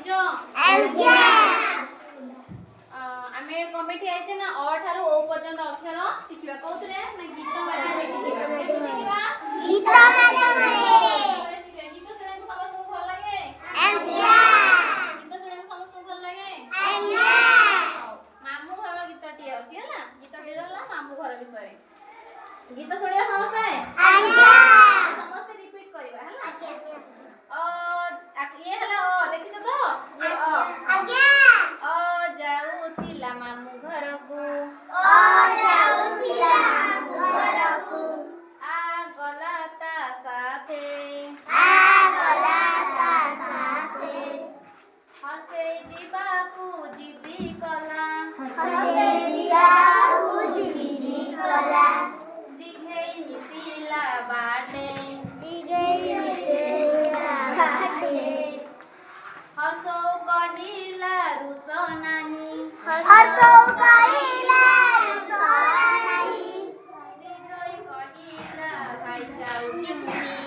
बुझिचो आज्ञा आमे कमिटी आइचे ना अ ठारो ओ पर्यंत अक्षर शिखिबा कोथरे ना गीत माध्यम शिखिबा केम शिखिबा गीत माध्यम गीत सुने समस्त को भल लागे आज्ञा गीत सुने समस्त को भल लागे आज्ञा मामू घर गीतटी अछि हला गीतटी रहला मामू घर विषय गीत सुनिया समस्त आज्ञा समस्त रिपीट करबा हला ये हला अ देखिছো तो ये आज्ञा अ जाउतिला मामू घर को ओ जाउतिला मामू घरकू आ गला ता साथे आ गला ता साथे हसे जीवाकू जिद्दी कला हसे जियाऊ जिदी कला दिघेई निसिला बाटे दिगई मिसेला घाटे हसो कहिला रुसनानी हसो कहिला रुसनानी दिघई कहिला भाई जाउची मुनी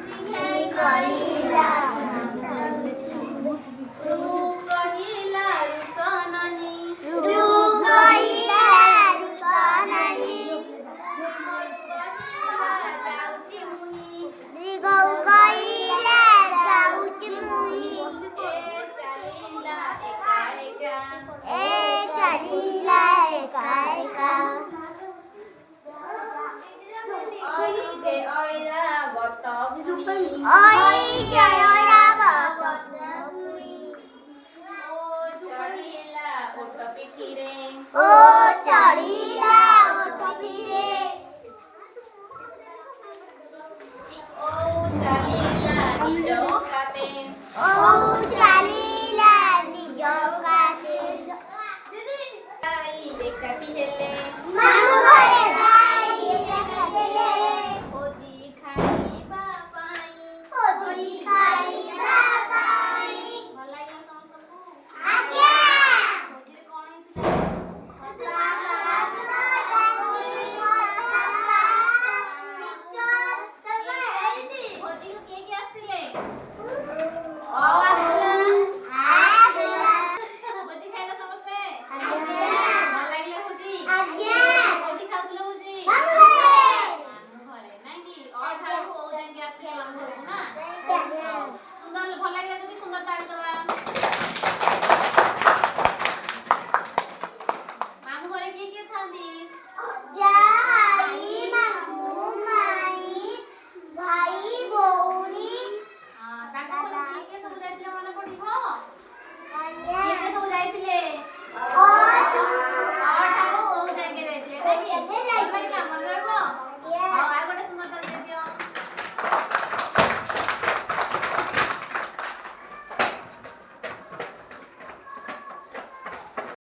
दिगई कहिला रु कहिला रुसनानी रु कहिला रुसनानी जाउची मुनी दिगौ कहिला जाउची मुही ए चालिला एका एका ए चलिला एका एका ओई दे ओइरा बत भुनी ओई जयरा बकपुरी ओ चढ़िला ओट पिठिरे ओ चढ़ी